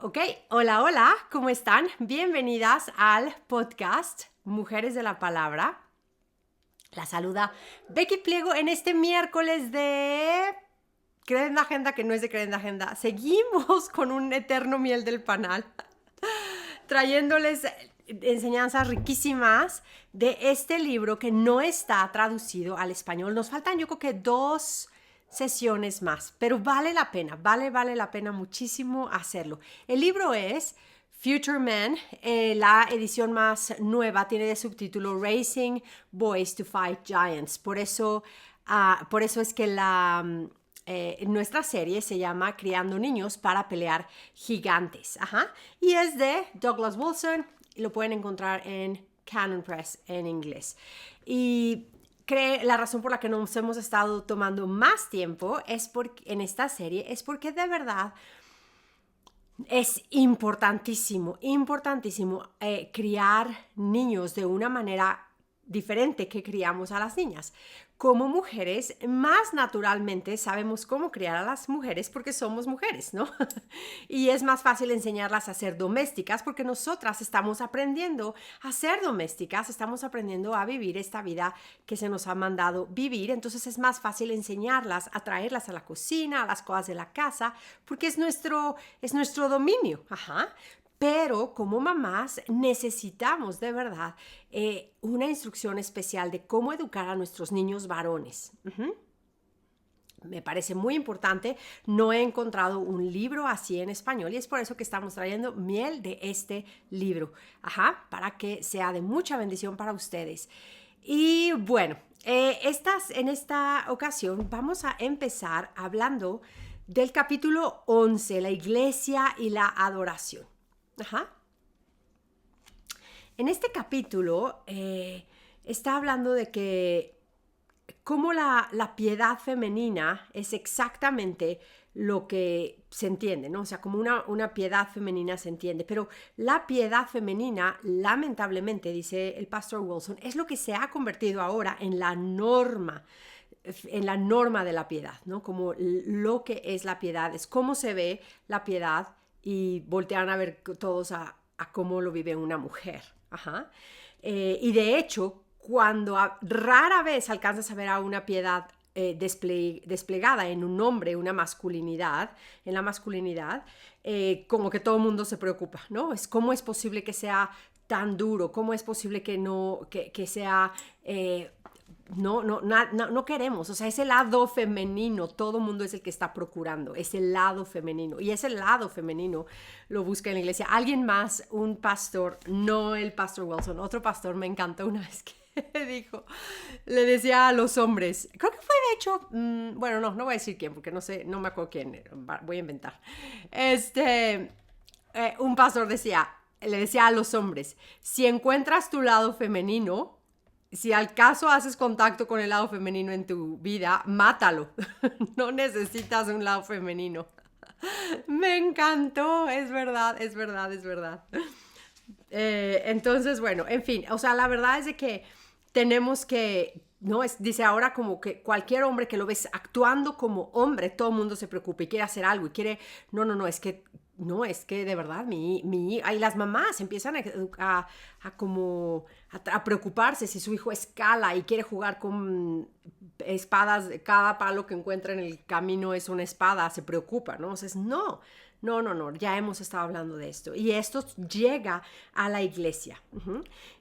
Ok, hola, hola, ¿cómo están? Bienvenidas al podcast Mujeres de la Palabra. La saluda Becky Pliego en este miércoles de Creen la Agenda, que no es de Creen la Agenda. Seguimos con un eterno miel del panal, trayéndoles enseñanzas riquísimas de este libro que no está traducido al español. Nos faltan yo creo que 2 sesiones más, pero vale la pena, vale la pena muchísimo hacerlo. El libro es Future Men, la edición más nueva tiene de subtítulo Raising Boys to Fight Giants. Por eso es que nuestra serie se llama Criando Niños para Pelear Gigantes. Ajá. Y es de Douglas Wilson. Lo pueden encontrar en Canon Press en inglés. Y la razón por la que nos hemos estado tomando más tiempo en esta serie es porque de verdad es importantísimo criar niños de una manera diferente que criamos a las niñas. Como mujeres, más naturalmente sabemos cómo criar a las mujeres porque somos mujeres, ¿no? Y es más fácil enseñarlas a ser domésticas porque nosotras estamos aprendiendo a ser domésticas, estamos aprendiendo a vivir esta vida que se nos ha mandado vivir. Entonces es más fácil enseñarlas, a traerlas a la cocina, a las cosas de la casa, porque es nuestro dominio. Ajá. Pero como mamás necesitamos de verdad una instrucción especial de cómo educar a nuestros niños varones. Me parece muy importante. No he encontrado un libro así en español y es por eso que estamos trayendo miel de este libro. Ajá, para que sea de mucha bendición para ustedes. Y bueno, en esta ocasión vamos a empezar hablando del capítulo 11, la iglesia y la adoración. Ajá. En este capítulo está hablando de que cómo la piedad femenina es exactamente lo que se entiende, ¿no? O sea, como una piedad femenina se entiende, pero la piedad femenina, lamentablemente, dice el pastor Wilson, es lo que se ha convertido ahora en la norma de la piedad, ¿no? Como lo que es la piedad, es cómo se ve la piedad y voltean a ver todos a cómo lo vive una mujer. Ajá. Y de hecho, cuando rara vez alcanzas a ver a una piedad desplegada en un hombre, en la masculinidad, como que todo el mundo se preocupa, ¿no? ¿Cómo es posible que sea tan duro? ¿Cómo es posible que sea... No queremos, o sea, ese lado femenino, todo mundo es el que está procurando, ese lado femenino, y ese lado femenino lo busca en la iglesia. Alguien más, un pastor, no el pastor Wilson, otro pastor me encantó una vez que le decía a los hombres, creo que fue de hecho, bueno, no voy a decir quién, porque no sé, no me acuerdo quién, voy a inventar. Un pastor le decía a los hombres, si encuentras tu lado femenino, si al caso haces contacto con el lado femenino en tu vida, mátalo. No necesitas un lado femenino. Me encantó, es verdad. Entonces, bueno, en fin, o sea, la verdad es de que tenemos que, no es, dice ahora como que cualquier hombre que lo ves actuando como hombre, todo el mundo se preocupa y quiere hacer algo y quiere, es que de verdad, y las mamás empiezan a preocuparse si su hijo escala y quiere jugar con espadas, cada palo que encuentra en el camino es una espada, se preocupa, ¿no? Entonces, no, ya hemos estado hablando de esto. Y esto llega a la iglesia.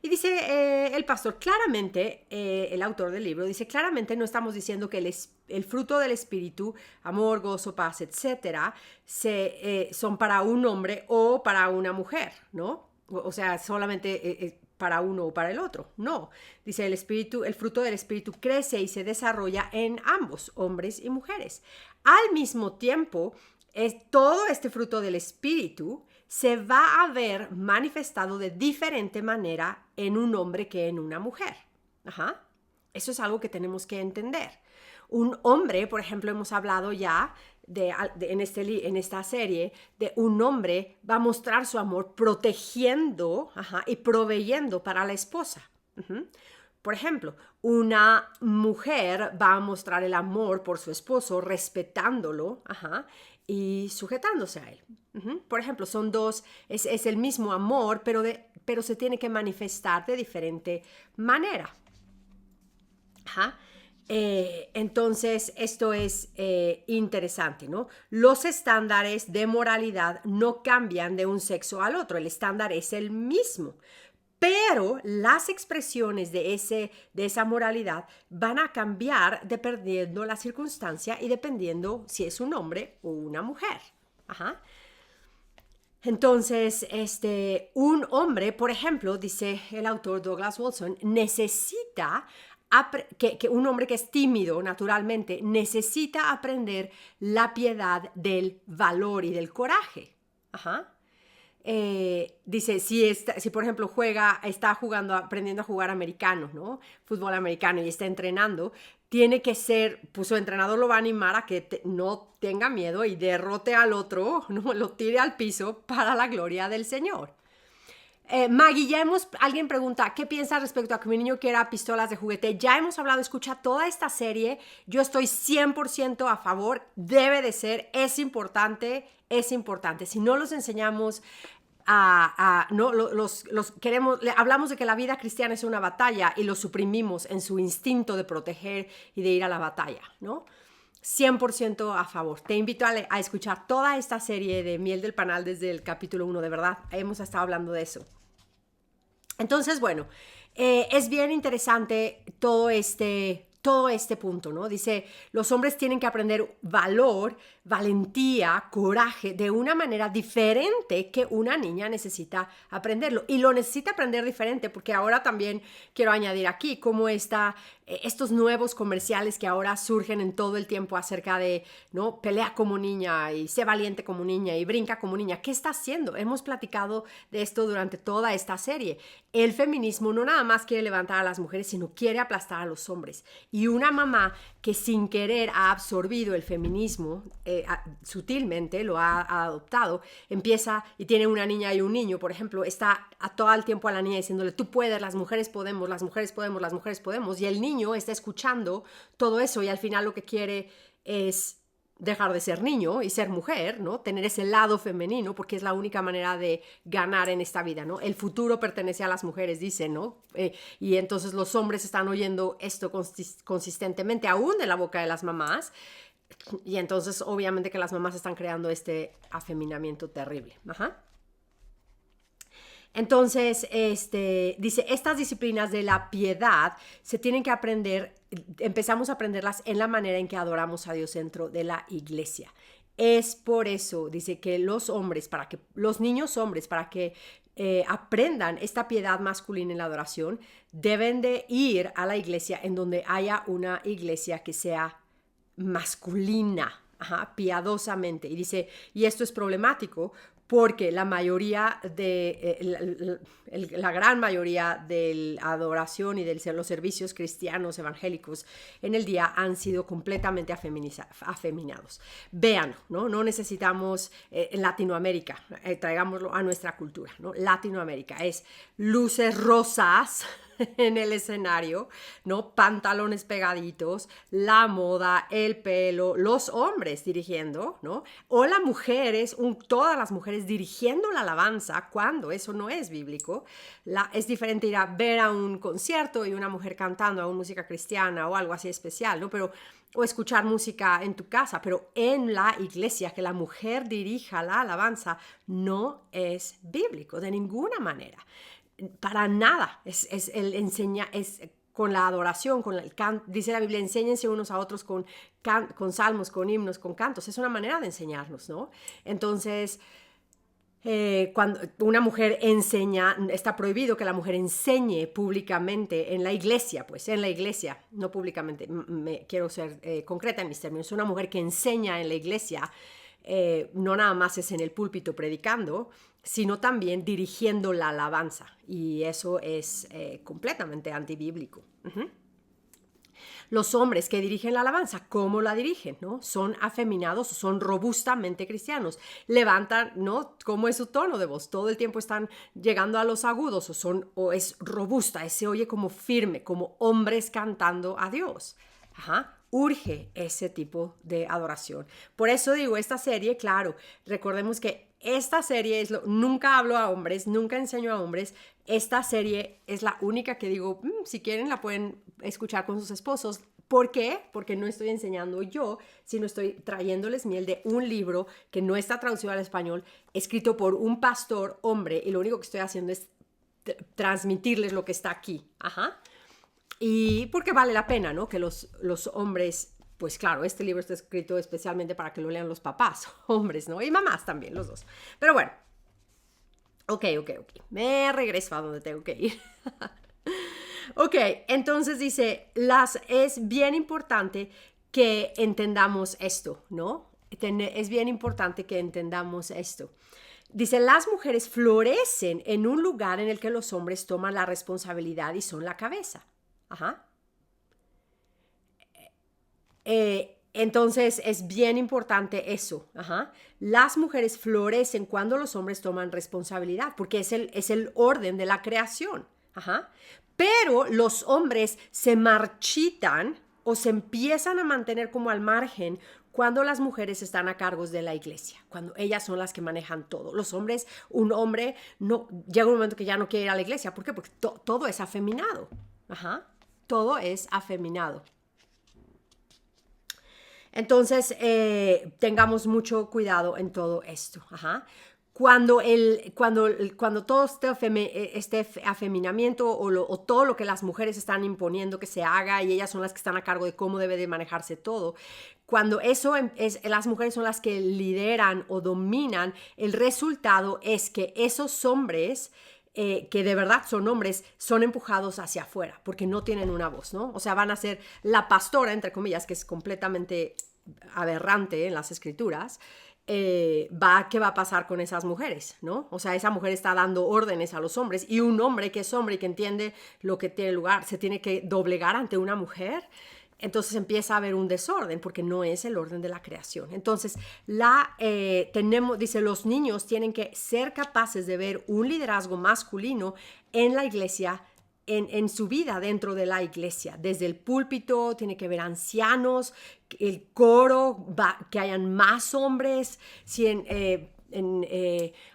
Y dice el pastor, claramente, el autor del libro, dice, claramente no estamos diciendo que el fruto del espíritu, amor, gozo, paz, etcétera, son para un hombre o para una mujer, ¿no? O sea, solamente para uno o para el otro. No. Dice el fruto del espíritu crece y se desarrolla en ambos, hombres y mujeres. Al mismo tiempo, todo este fruto del espíritu se va a ver manifestado de diferente manera en un hombre que en una mujer. Ajá. Eso es algo que tenemos que entender. Un hombre, por ejemplo, hemos hablado ya en esta serie, de un hombre va a mostrar su amor protegiendo y proveyendo para la esposa. Por ejemplo, una mujer va a mostrar el amor por su esposo respetándolo y sujetándose a él. Por ejemplo, son dos, es el mismo amor, pero se tiene que manifestar de diferente manera. Ajá. Entonces, esto es interesante, ¿no? Los estándares de moralidad no cambian de un sexo al otro, el estándar es el mismo, pero las expresiones de esa moralidad van a cambiar dependiendo la circunstancia y dependiendo si es un hombre o una mujer. Ajá. Entonces, un hombre, por ejemplo, dice el autor Douglas Wilson, necesita que un hombre que es tímido naturalmente necesita aprender la piedad del valor y del coraje. Ajá. Dice, si por ejemplo está jugando, aprendiendo a jugar americano, ¿no? Fútbol americano y está entrenando, tiene que ser, pues su entrenador lo va a animar a que no tenga miedo y derrote al otro, ¿no? Lo tire al piso para la gloria del Señor. Maggie, alguien pregunta, ¿qué piensas respecto a que mi niño quiera pistolas de juguete? Ya hemos hablado, escucha toda esta serie, yo estoy 100% a favor, debe de ser, es importante. Si no los enseñamos no, hablamos de que la vida cristiana es una batalla y los suprimimos en su instinto de proteger y de ir a la batalla, ¿no? 100% a favor. Te invito a escuchar toda esta serie de Miel del Panal desde el capítulo 1, de verdad, hemos estado hablando de eso. Entonces, bueno, es bien interesante todo este punto, ¿no? Dice, los hombres tienen que aprender valor, valentía, coraje, de una manera diferente que una niña necesita aprenderlo. Y lo necesita aprender diferente, porque ahora también quiero añadir aquí cómo estos nuevos comerciales que ahora surgen en todo el tiempo acerca de, ¿no? Pelea como niña y sé valiente como niña y brinca como niña. ¿Qué está haciendo? Hemos platicado de esto durante toda esta serie. El feminismo no nada más quiere levantar a las mujeres, sino quiere aplastar a los hombres. Y una mamá que sin querer ha absorbido el feminismo, sutilmente lo ha adoptado, empieza y tiene una niña y un niño, por ejemplo, está todo el tiempo a la niña diciéndole, tú puedes, las mujeres podemos, las mujeres podemos, las mujeres podemos, y el niño está escuchando todo eso y al final lo que quiere es dejar de ser niño y ser mujer, ¿no? Tener ese lado femenino, porque es la única manera de ganar en esta vida, ¿no? El futuro pertenece a las mujeres, dicen, ¿no? Y entonces los hombres están oyendo esto consistentemente, aún de la boca de las mamás, y entonces obviamente que las mamás están creando este afeminamiento terrible. Ajá. Entonces, dice, estas disciplinas de la piedad se tienen que aprender, empezamos a aprenderlas en la manera en que adoramos a Dios dentro de la iglesia. Es por eso, dice, que los niños hombres, para que aprendan esta piedad masculina en la adoración, deben de ir a la iglesia en donde haya una iglesia que sea masculina, piadosamente. Y dice, y esto es problemático porque la gran mayoría de la adoración y de los servicios cristianos evangélicos en el día han sido completamente afeminados. Véanlo, ¿no? No necesitamos en Latinoamérica, traigámoslo a nuestra cultura, ¿no? Latinoamérica es luces rosas en el escenario, ¿no? Pantalones pegaditos, la moda, el pelo, los hombres dirigiendo, ¿no? O las mujeres, todas las mujeres dirigiendo la alabanza, cuando eso no es bíblico. Es diferente ir a ver a un concierto y una mujer cantando a una música cristiana o algo así especial, ¿no? O escuchar música en tu casa, pero en la iglesia que la mujer dirija la alabanza no es bíblico de ninguna manera. Para nada, es con la adoración, con el canto, dice la Biblia, enséñense unos a otros con salmos, con himnos, con cantos, es una manera de enseñarnos, ¿no? Entonces, cuando una mujer enseña, está prohibido que la mujer enseñe públicamente en la iglesia, no públicamente, quiero ser concreta en mis términos, una mujer que enseña en la iglesia, no nada más es en el púlpito predicando, sino también dirigiendo la alabanza. Y eso es completamente antibíblico. Uh-huh. Los hombres que dirigen la alabanza, ¿cómo la dirigen? ¿No? ¿Son afeminados o son robustamente cristianos? Levantan, ¿no? ¿Cómo es su tono de voz? Todo el tiempo están llegando a los agudos o es robusta, se oye como firme, como hombres cantando a Dios. Ajá. urge ese tipo de adoración. Por eso digo, esta serie, claro, recordemos que esta serie nunca hablo a hombres, nunca enseño a hombres. Esta serie es la única que digo, si quieren la pueden escuchar con sus esposos. ¿Por qué? Porque no estoy enseñando yo, sino estoy trayéndoles miel de un libro que no está traducido al español, escrito por un pastor hombre, y lo único que estoy haciendo es transmitirles lo que está aquí. Ajá. Y porque vale la pena, ¿no? Que los hombres, pues claro, este libro está escrito especialmente para que lo lean los papás, hombres, ¿no? Y mamás también, los dos. Pero bueno, ok. Me regreso a donde tengo que ir. Ok, entonces dice, es bien importante que entendamos esto, ¿no? Es bien importante que entendamos esto. Dice, las mujeres florecen en un lugar en el que los hombres toman la responsabilidad y son la cabeza. Ajá. Entonces es bien importante eso. Ajá. Las mujeres florecen cuando los hombres toman responsabilidad, porque es el orden de la creación. Ajá. Pero los hombres se marchitan o se empiezan a mantener como al margen cuando las mujeres están a cargo de la iglesia, cuando ellas son las que manejan todo. Los hombres, un hombre, no llega un momento que ya no quiere ir a la iglesia. ¿Por qué? Porque todo es afeminado. Ajá. Todo es afeminado. Entonces, tengamos mucho cuidado en todo esto. Ajá. Cuando todo este afeminamiento o todo lo que las mujeres están imponiendo que se haga y ellas son las que están a cargo de cómo debe de manejarse todo, cuando las mujeres son las que lideran o dominan, el resultado es que esos hombres que de verdad son hombres, son empujados hacia afuera, porque no tienen una voz, ¿no? O sea, van a ser la pastora, entre comillas, que es completamente aberrante en las escrituras. ¿Qué va a pasar con esas mujeres, ¿no? O sea, esa mujer está dando órdenes a los hombres y un hombre que es hombre y que entiende lo que tiene lugar, se tiene que doblegar ante una mujer. Entonces empieza a haber un desorden porque no es el orden de la creación. Entonces, dice, los niños tienen que ser capaces de ver un liderazgo masculino en la iglesia, en su vida dentro de la iglesia. Desde el púlpito tiene que haber ancianos, el coro, que hayan más hombres.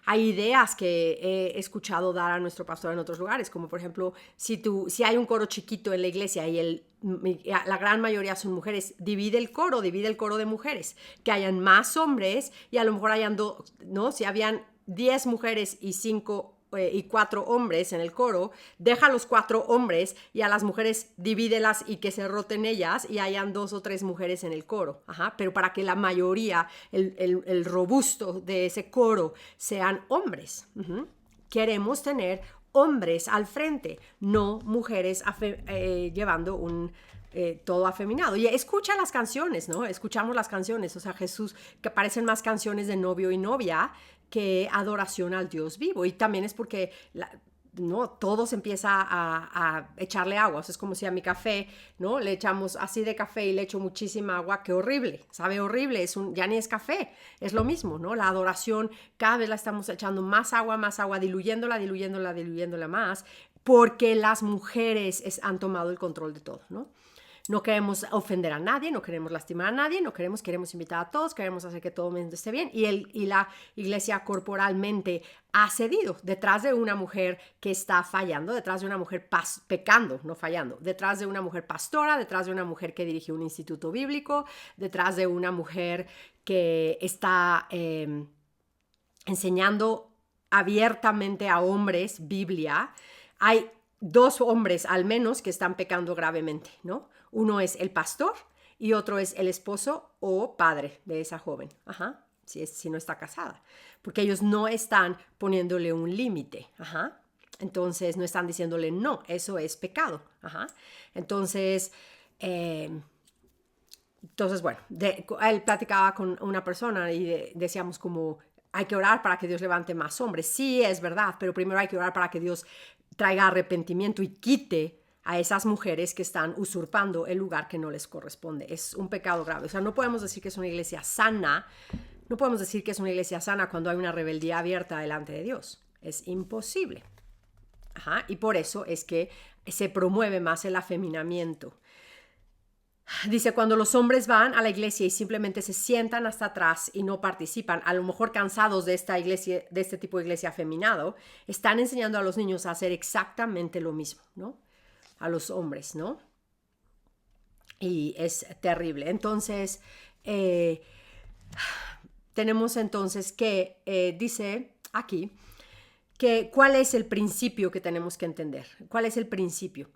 Hay ideas que he escuchado dar a nuestro pastor en otros lugares, como por ejemplo, si hay un coro chiquito en la iglesia y la gran mayoría son mujeres, divide el coro de mujeres, que hayan más hombres y a lo mejor hayan ¿no? Si habían 10 mujeres y 4 hombres en el coro, deja a los 4 hombres y a las mujeres divídelas y que se roten ellas y hayan 2 o 3 mujeres en el coro. Ajá. Pero para que la mayoría, el robusto de ese coro sean hombres. Uh-huh. Queremos tener hombres al frente, no mujeres llevando todo afeminado. Y escucha las canciones, ¿no? Escuchamos las canciones, o sea, Jesús, que parecen más canciones de novio y novia que adoración al Dios vivo. Y también es porque ¿no? Todo se empieza a echarle agua. O sea, es como si a mi café, ¿no? Le echamos así de café y le echo muchísima agua. ¡Qué horrible! Sabe horrible. Ya ni es café. Es lo mismo, ¿no? La adoración, cada vez la estamos echando más agua, diluyéndola más, porque las mujeres han tomado el control de todo, ¿no? No queremos ofender a nadie, no queremos lastimar a nadie, queremos invitar a todos, queremos hacer que todo el mundo esté bien. Y la iglesia corporalmente ha cedido detrás de una mujer que está fallando, detrás de una mujer pecando, no fallando, detrás de una mujer pastora, detrás de una mujer que dirige un instituto bíblico, detrás de una mujer que está enseñando abiertamente a hombres Biblia. Hay 2 hombres al menos que están pecando gravemente, ¿no? Uno es el pastor y otro es el esposo o padre de esa joven. Ajá. Si no está casada. Porque ellos no están poniéndole un límite. Ajá. Entonces no están diciéndole no, eso es pecado. Ajá. Entonces, bueno, él platicaba con una persona y decíamos como hay que orar para que Dios levante más hombres. Sí, es verdad, pero primero hay que orar para que Dios traiga arrepentimiento y quite a esas mujeres que están usurpando el lugar que no les corresponde. Es un pecado grave. O sea, no podemos decir que es una iglesia sana. No podemos decir que es una iglesia sana cuando hay una rebeldía abierta delante de Dios. Es imposible. Ajá. Y por eso es que se promueve más el afeminamiento. Dice, cuando los hombres van a la iglesia y simplemente se sientan hasta atrás y no participan, a lo mejor cansados de esta iglesia, de este tipo de iglesia afeminado, están enseñando a los niños a hacer exactamente lo mismo, ¿no? A los hombres, ¿no? Y es terrible. Entonces, tenemos entonces que, dice aquí, que cuál es el principio que tenemos que entender. ¿Cuál es el principio?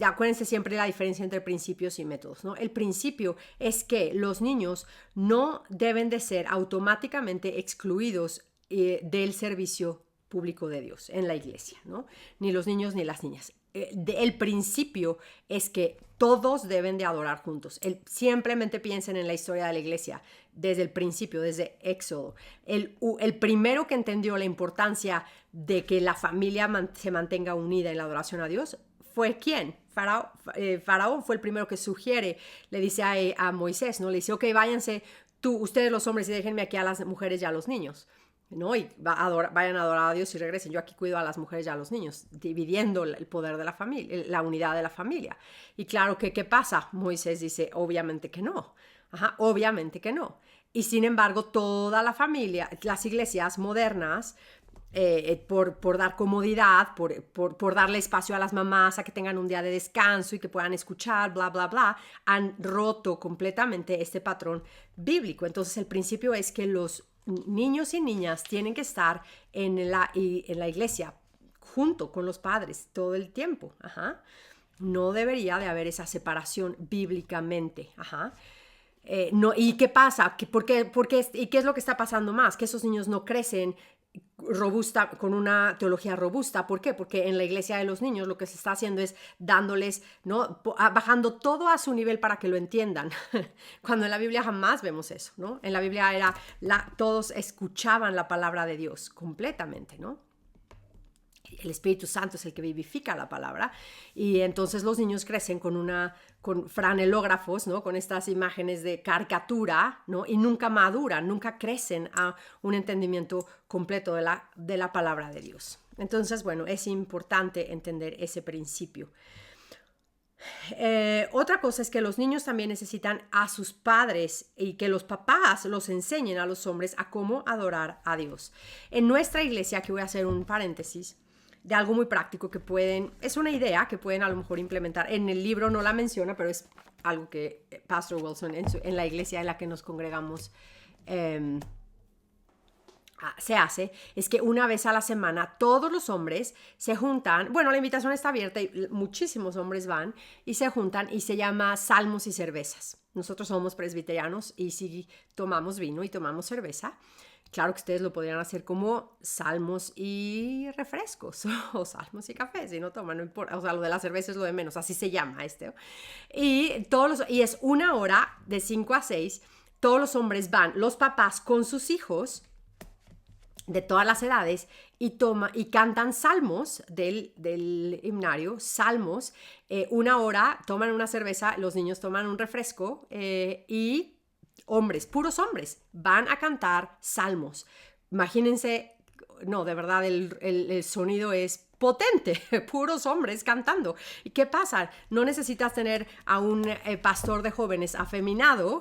Acuérdense siempre la diferencia entre principios y métodos, ¿no? El principio es que los niños no deben de ser automáticamente excluidos del servicio público de Dios en la iglesia, ¿no? Ni los niños ni las niñas. El principio es que todos deben de adorar juntos. Simplemente piensen en la historia de la iglesia desde el principio, desde Éxodo. El primero que entendió la importancia de que la familia se mantenga unida en la adoración a Dios fue ¿quién? Faraón fue el primero que sugiere, le dice a Moisés, ¿no? Le dice, ok, váyanse ustedes los hombres y déjenme aquí a las mujeres y a los niños, ¿no? Y vayan a adorar a Dios y regresen. Yo aquí cuido a las mujeres y a los niños, dividiendo el poder de la familia, la unidad de la familia. Y claro que, ¿qué pasa? Moisés dice, obviamente que no. Ajá, obviamente que no. Y sin embargo, toda la familia, las iglesias modernas, por dar comodidad, por darle espacio a las mamás a que tengan un día de descanso y que puedan escuchar, bla, bla, bla, han roto completamente este patrón bíblico. Entonces, el principio es que los niños y niñas tienen que estar en la iglesia junto con los padres todo el tiempo. Ajá. No debería de haber esa separación bíblicamente. Ajá. No, ¿y qué pasa? ¿Y qué es lo que está pasando más? Que esos niños no crecen con una teología robusta. ¿Por qué? Porque en la iglesia de los niños lo que se está haciendo es dándoles, ¿no? Bajando todo a su nivel para que lo entiendan. Cuando en la Biblia jamás vemos eso, ¿no? En la Biblia todos escuchaban la palabra de Dios completamente, ¿no? El Espíritu Santo es el que vivifica la palabra, y entonces los niños crecen con franelógrafos, ¿no? Con estas imágenes de caricatura, ¿no? Y nunca maduran, nunca crecen a un entendimiento completo de la palabra de Dios. Entonces, bueno, es importante entender ese principio. Otra cosa es que los niños también necesitan a sus padres y que los papás los enseñen a los hombres a cómo adorar a Dios. En nuestra iglesia, aquí voy a hacer un paréntesis, de algo muy práctico es una idea que pueden a lo mejor implementar. En el libro no la menciona, pero es algo que Pastor Wilson en la iglesia en la que nos congregamos se hace, es que una vez a la semana todos los hombres se juntan, bueno, la invitación está abierta y muchísimos hombres van y se juntan y se llama Salmos y Cervezas. Nosotros somos presbiterianos y sí tomamos vino y tomamos cerveza. Claro que ustedes lo podrían hacer como salmos y refrescos o salmos y café, si no toman, no importa. O sea, lo de la cerveza es lo de menos, así se llama Y es 1 hora de 5 a 6, todos los hombres van, los papás con sus hijos de todas las edades y cantan salmos del himnario, salmos, 1 hora, toman una cerveza, los niños toman un refresco y hombres, puros hombres, van a cantar salmos. Imagínense, no, de verdad el sonido es potente, puros hombres cantando. ¿Y qué pasa? No necesitas tener a un pastor de jóvenes afeminado,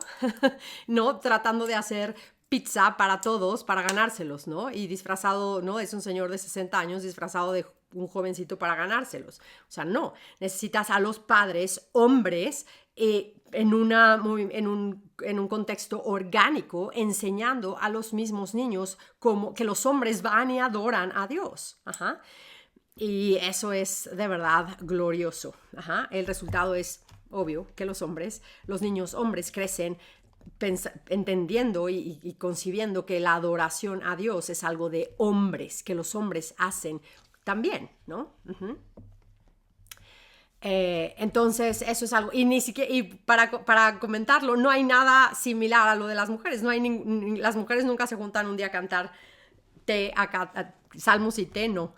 ¿no? Tratando de hacer pizza para todos, para ganárselos, ¿no? Y disfrazado, ¿no? Es un señor de 60 años disfrazado de un jovencito para ganárselos. O sea, no. Necesitas a los padres, hombres, en un contexto orgánico, enseñando a los mismos niños como que los hombres van y adoran a Dios. Ajá. Y eso es de verdad glorioso. Ajá. El resultado es obvio que los niños hombres crecen entendiendo y concibiendo que la adoración a Dios es algo de hombres, que los hombres hacen también, ¿no? Uh-huh. Entonces eso es algo, y ni siquiera, y para comentarlo, no hay nada similar a lo de las mujeres. Las mujeres nunca se juntan un día a cantar salmos y té, no.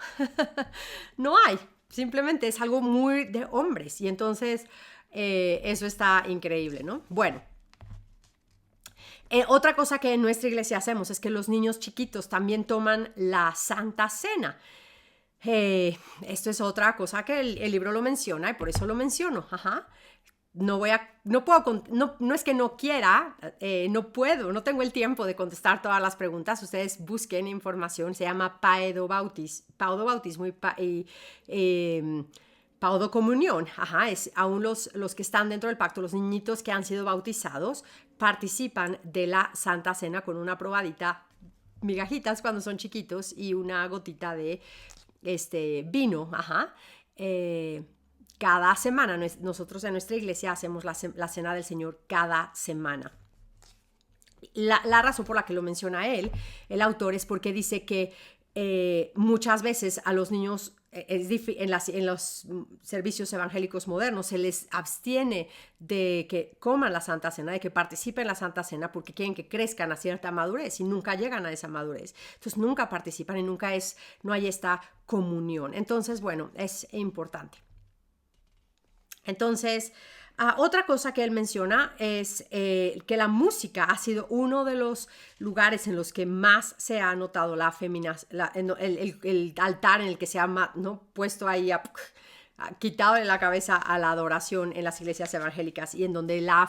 No hay, simplemente es algo muy de hombres, y entonces eso está increíble, ¿no? Bueno, otra cosa que en nuestra iglesia hacemos es que los niños chiquitos también toman la Santa Cena. Esto es otra cosa que el libro lo menciona y por eso lo menciono. Ajá. no puedo, no es que no quiera, no puedo, no tengo el tiempo de contestar todas las preguntas. Ustedes busquen información, se llama Paedobautismo y Paudocomunión. Ajá, es aún los que están dentro del pacto, los niñitos que han sido bautizados, participan de la Santa Cena con una probadita, migajitas cuando son chiquitos y una gotita de vino, ajá. Cada semana, nosotros en nuestra iglesia hacemos la Cena del Señor cada semana. La razón por la que lo menciona el autor, es porque dice que muchas veces a los niños en los servicios evangélicos modernos se les abstiene de que coman la Santa Cena, de que participen en la Santa Cena, porque quieren que crezcan a cierta madurez y nunca llegan a esa madurez. Entonces nunca participan y no hay esta comunión. Entonces, bueno, es importante. Entonces, otra cosa que él menciona es que la música ha sido uno de los lugares en los que más se ha notado el altar en el que se ha, ¿no?, puesto ahí, quitado de la cabeza a la adoración en las iglesias evangélicas, y en donde la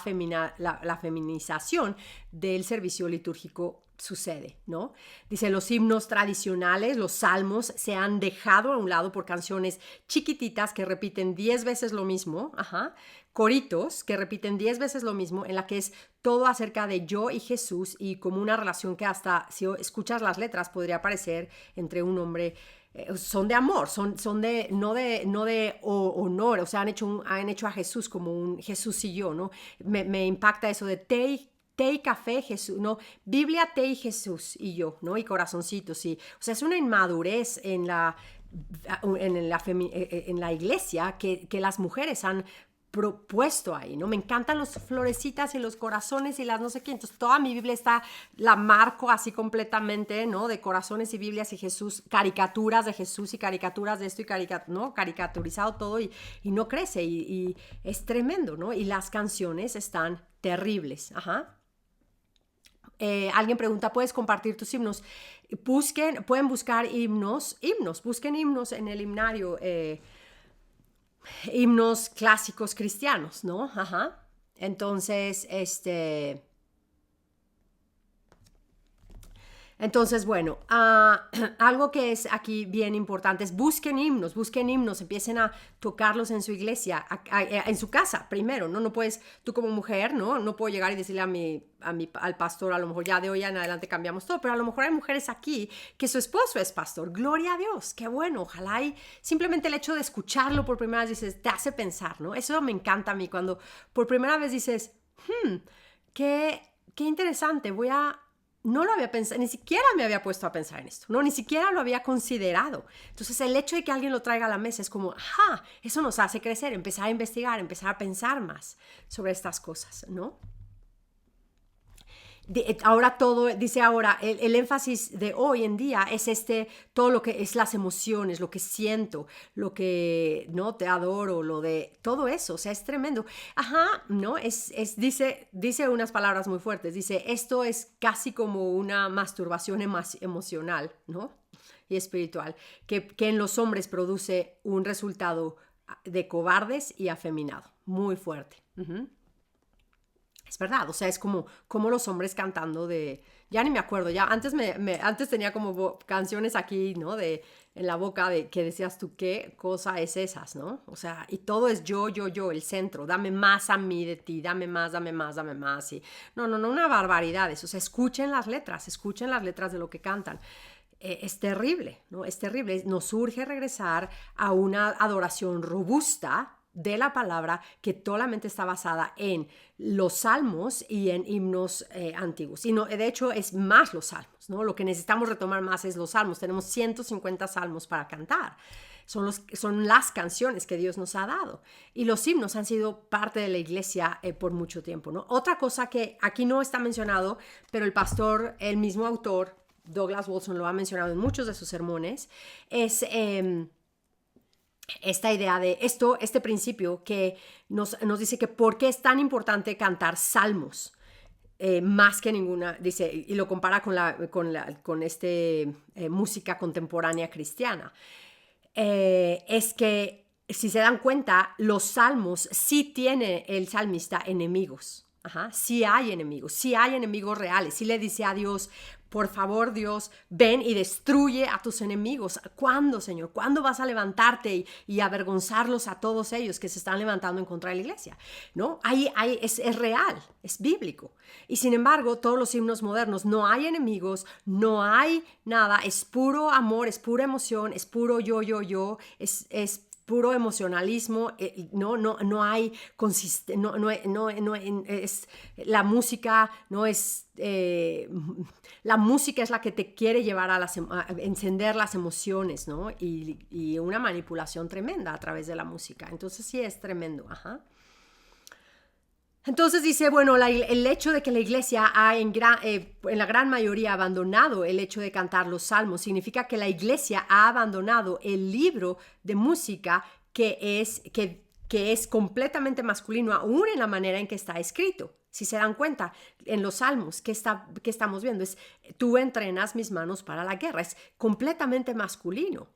feminización del servicio litúrgico sucede, ¿no? Dice, los himnos tradicionales, los salmos, se han dejado a un lado por canciones chiquititas que repiten 10 veces lo mismo, ajá, coritos que repiten 10 veces lo mismo, en la que es todo acerca de yo y Jesús, y como una relación que hasta, si escuchas las letras, podría parecer entre un hombre. Son de amor, son de no de honor, o sea, han hecho a Jesús como un Jesús y yo, ¿no? Me impacta eso de té y café, Jesús, ¿no? Biblia, té y Jesús y yo, ¿no? Y corazoncitos, y, o sea, es una inmadurez en la iglesia que las mujeres han propuesto ahí, ¿no? Me encantan los florecitas y los corazones y las no sé qué. Entonces toda mi Biblia la marco así completamente, ¿no? De corazones y Biblias y Jesús, caricaturas de Jesús y caricaturas de esto y ¿no? Caricaturizado todo, y no crece, y es tremendo, ¿no? Y las canciones están terribles, ajá. Alguien pregunta, ¿puedes compartir tus himnos? Pueden buscar busquen himnos en el himnario, himnos clásicos cristianos, ¿no? Ajá. Entonces, bueno, algo que es aquí bien importante es busquen himnos, empiecen a tocarlos en su iglesia, en su casa primero, ¿no? No puedes, tú como mujer, no puedo llegar y decirle al pastor, a lo mejor ya de hoy en adelante cambiamos todo, pero a lo mejor hay mujeres aquí que su esposo es pastor, gloria a Dios, qué bueno, ojalá, y simplemente el hecho de escucharlo por primera vez, dices, te hace pensar, ¿no? Eso me encanta a mí, cuando por primera vez dices, qué interesante, no lo había pensado, ni siquiera me había puesto a pensar en esto, ¿no? Ni siquiera lo había considerado. Entonces, el hecho de que alguien lo traiga a la mesa es como, eso nos hace crecer, empezar a investigar, empezar a pensar más sobre estas cosas, ¿no? Ahora el énfasis de hoy en día es todo lo que es las emociones, lo que siento, lo que, ¿no? Te adoro, todo eso, o sea, es tremendo. Ajá, ¿no? Dice unas palabras muy fuertes, dice, esto es casi como una masturbación emocional, ¿no? Y espiritual, que en los hombres produce un resultado de cobardes y afeminado, muy fuerte. Es verdad, o sea, es como los hombres cantando ya ni me acuerdo, ya antes tenía como canciones aquí, ¿no? En la boca, de que decías tú, ¿qué cosa es esas, no? O sea, y todo es yo, el centro, dame más a mí de ti, dame más, y no, una barbaridad eso, o sea, escuchen las letras de lo que cantan. Es terrible, ¿no? Es terrible, nos urge regresar a una adoración robusta de la palabra, que solamente está basada en los salmos y en himnos antiguos. Y no, de hecho, es más los salmos, ¿no? Lo que necesitamos retomar más es los salmos. Tenemos 150 salmos para cantar. Son las canciones que Dios nos ha dado. Y los himnos han sido parte de la iglesia por mucho tiempo, ¿no? Otra cosa que aquí no está mencionado, pero el mismo autor, Douglas Wilson, lo ha mencionado en muchos de sus sermones, es esta idea de este principio que nos dice que por qué es tan importante cantar salmos, más que ninguna, dice, y lo compara con música contemporánea cristiana. Es que si se dan cuenta, los salmos sí tiene el salmista enemigos. Sí hay enemigos reales. Sí le dice a Dios, por favor, Dios, ven y destruye a tus enemigos. ¿Cuándo, Señor? ¿Cuándo vas a levantarte y avergonzarlos a todos ellos que se están levantando en contra de la iglesia? ¿No? Es real, es bíblico. Y sin embargo, todos los himnos modernos, no hay enemigos, no hay nada, es puro amor, es pura emoción, es puro yo, es puro emocionalismo, no hay es la música, no es la música es la que te quiere llevar a encender las emociones, ¿no? Y una manipulación tremenda a través de la música. Entonces sí es tremendo, Entonces dice, bueno, el hecho de que la iglesia ha en la gran mayoría abandonado el hecho de cantar los salmos significa que la iglesia ha abandonado el libro de música que es completamente masculino, aún en la manera en que está escrito. Si se dan cuenta, en los salmos que estamos viendo es, tú entrenas mis manos para la guerra, es completamente masculino.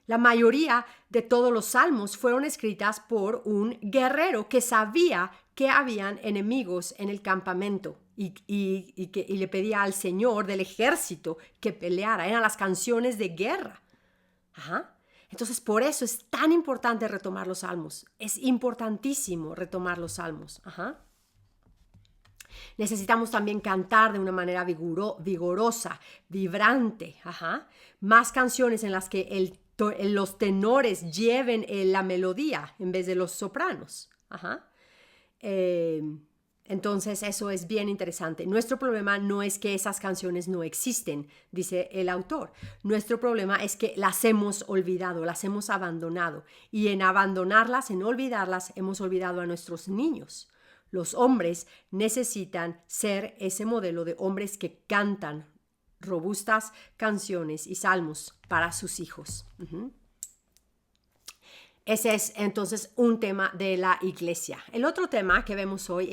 La mayoría de todos los salmos fueron escritas por un guerrero que sabía que habían enemigos en el campamento y le pedía al Señor del ejército que peleara. Eran las canciones de guerra. Entonces, por eso es tan importante retomar los salmos. Es importantísimo retomar los salmos. Necesitamos también cantar de una manera vigorosa, vibrante. Más canciones en las que los tenores lleven la melodía en vez de los sopranos. Entonces eso es bien interesante. Nuestro problema no es que esas canciones no existen, dice el autor. Nuestro problema es que las hemos olvidado, las hemos abandonado. Y en abandonarlas, en olvidarlas, hemos olvidado a nuestros niños. Los hombres necesitan ser ese modelo de hombres que cantan robustas canciones y salmos para sus hijos. Ese es entonces un tema de la iglesia. El otro tema que vemos hoy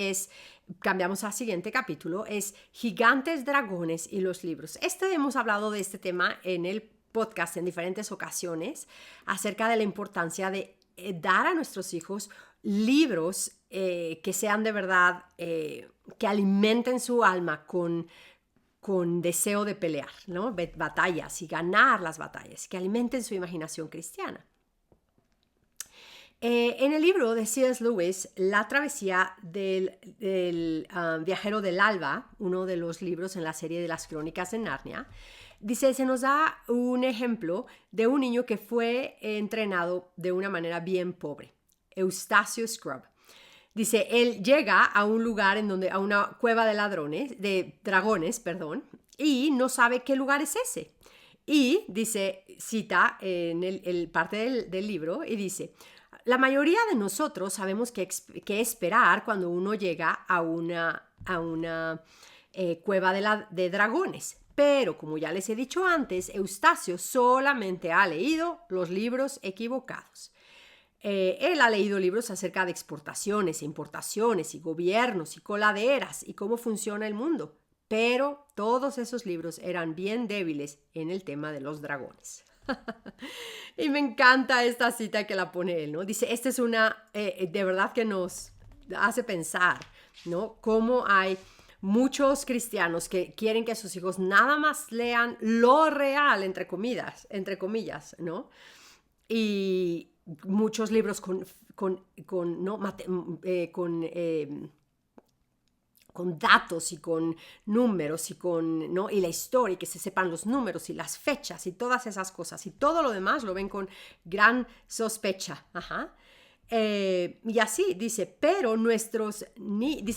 cambiamos al siguiente capítulo, es gigantes, dragones y los libros. Hemos hablado de este tema en el podcast en diferentes ocasiones acerca de la importancia de dar a nuestros hijos libros que sean de verdad, que alimenten su alma con deseo de pelear, ¿no? Batallas y ganar las batallas, que alimenten su imaginación cristiana. En el libro de C.S. Lewis, La travesía del viajero del alba, uno de los libros en la serie de las crónicas de Narnia, dice, se nos da un ejemplo de un niño que fue entrenado de una manera bien pobre, Eustacio Scrub. Dice, él llega a un lugar a una cueva de dragones, y no sabe qué lugar es ese. Y dice, cita en el parte del libro y dice, la mayoría de nosotros sabemos qué esperar cuando uno llega a una cueva de dragones. Pero, como ya les he dicho antes, Eustacio solamente ha leído los libros equivocados. Él ha leído libros acerca de exportaciones e importaciones y gobiernos y coladeras y cómo funciona el mundo, pero todos esos libros eran bien débiles en el tema de los dragones. Y me encanta esta cita que la pone él, ¿no? Dice, esta es de verdad que nos hace pensar, ¿no? Cómo hay muchos cristianos que quieren que sus hijos nada más lean lo real, entre comillas, ¿no? Y muchos libros con datos y con números y la historia, y que se sepan los números y las fechas y todas esas cosas, y todo lo demás lo ven con gran sospecha. Y así dice, pero dice,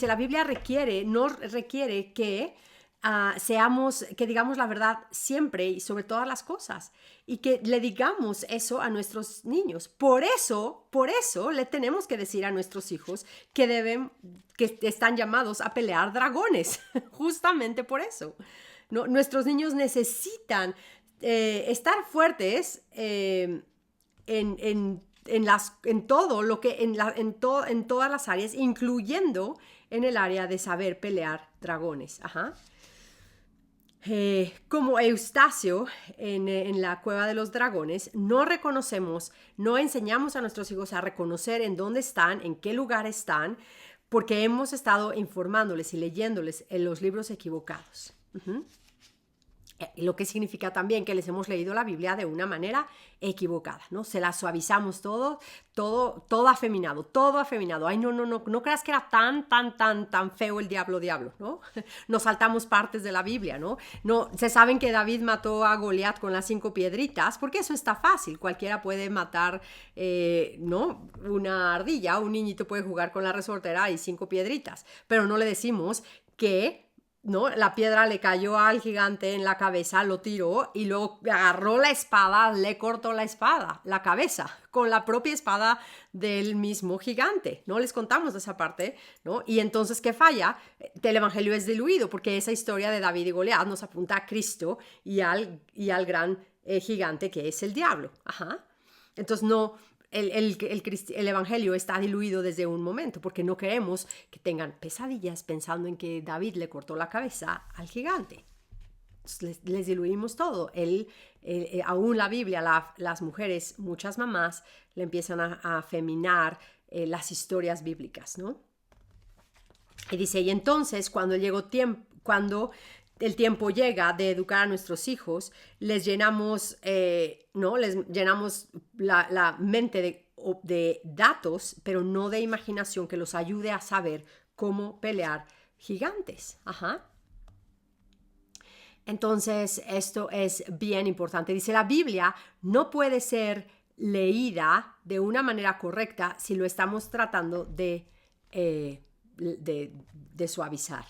la Biblia nos requiere que que digamos la verdad siempre y sobre todas las cosas, y que le digamos eso a nuestros niños. Por eso le tenemos que decir a nuestros hijos que están llamados a pelear dragones, justamente por eso. ¿No? Nuestros niños necesitan estar fuertes en todas las áreas, incluyendo en el área de saber pelear dragones. Como Eustacio en la cueva de los dragones, no enseñamos a nuestros hijos a reconocer en dónde están, en qué lugar están, porque hemos estado informándoles y leyéndoles en los libros equivocados. Lo que significa también que les hemos leído la Biblia de una manera equivocada, ¿no? Se la suavizamos todo afeminado. Ay, no creas que era tan feo el diablo, ¿no? Nos saltamos partes de la Biblia, ¿no? No, se saben que David mató a Goliat con las 5 piedritas, porque eso está fácil. Cualquiera puede matar, ¿no? Una ardilla, un niñito puede jugar con la resortera y 5 piedritas, pero no le decimos que ¿no? La piedra le cayó al gigante en la cabeza, lo tiró y luego agarró la espada, le cortó la cabeza, con la propia espada del mismo gigante. No les contamos de esa parte, ¿no? Y entonces, ¿qué falla? El evangelio es diluido porque esa historia de David y Goliat nos apunta a Cristo y al gran gigante que es el diablo. Entonces, no... El evangelio está diluido desde un momento porque no queremos que tengan pesadillas pensando en que David le cortó la cabeza al gigante. Entonces, les diluimos todo. Aún la Biblia, las mujeres, muchas mamás, le empiezan a afeminar las historias bíblicas, ¿no? Y dice, y entonces cuando el tiempo llega de educar a nuestros hijos, les llenamos, ¿no? Les llenamos la mente de datos, pero no de imaginación que los ayude a saber cómo pelear gigantes. Entonces, esto es bien importante. Dice, la Biblia no puede ser leída de una manera correcta si lo estamos tratando de suavizar.